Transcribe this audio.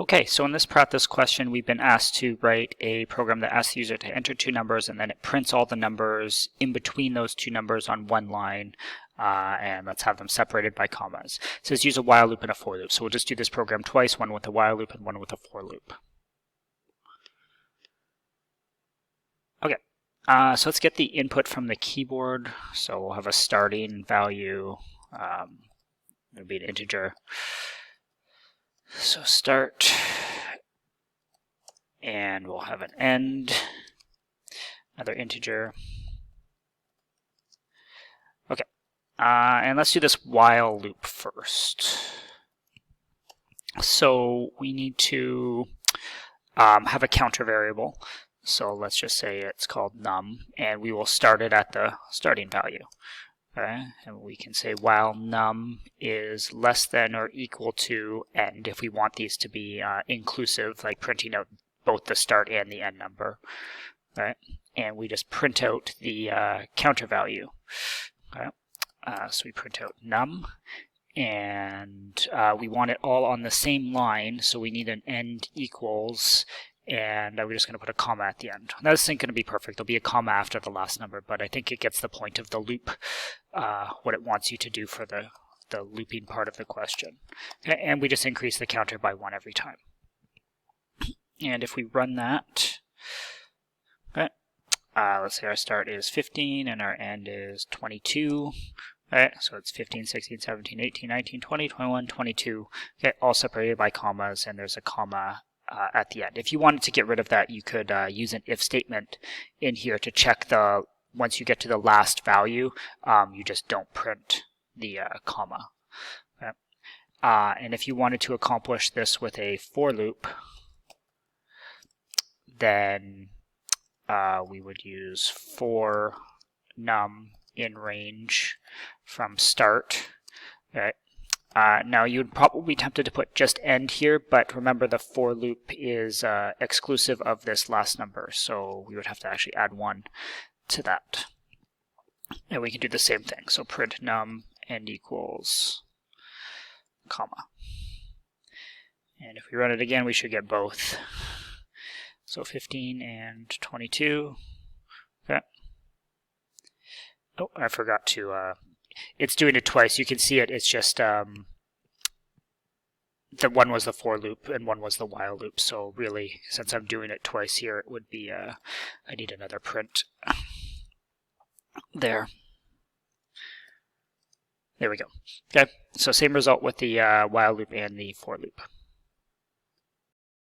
Okay, so in this practice question, we've been asked to write a program that asks the user to enter two numbers, and then it prints all the numbers in between those two numbers on one line, and let's have them separated by commas. It says use a while loop and a for loop. So we'll just do this program twice, one with a while loop and one with a for loop. Okay, so let's get the input from the keyboard. So we'll have a starting value. It'll be an integer. So start, and we'll have an end, another integer. Okay, and let's do this while loop first. So we need to have a counter variable. So let's just say it's called num, and we will start it at the starting value. Okay, and we can say while num is less than or equal to end if we want these to be inclusive, like printing out both the start and the end number. Right, and we just print out the counter value. Okay, so we print out num, and we want it all on the same line, so we need an end equals. And we're just going to put a comma at the end. Now this isn't going to be perfect. There'll be a comma after the last number, but I think it gets the point of the loop, what it wants you to do for the looping part of the question. And we just increase the counter by 1 every time. And if we run that, okay, let's say our start is 15 and our end is 22. Okay, so it's 15, 16, 17, 18, 19, 20, 21, 22. Okay, all separated by commas, and there's a comma at the end. If you wanted to get rid of that, you could use an if statement in here to check once you get to the last value, you just don't print the comma. Okay. And if you wanted to accomplish this with a for loop, then we would use for num in range from start. Okay. Now you would probably be tempted to put just end here, but remember the for loop is exclusive of this last number, so we would have to actually add 1 to that. And we can do the same thing, so print num end equals comma. And if we run it again, we should get both. So 15 and 22. Okay. Oh, I forgot to it's doing it twice. You can see it. It's just the one was the for loop and one was the while loop. So really, since I'm doing it twice here, it would be I need another print there. There we go. Okay, so same result with the while loop and the for loop.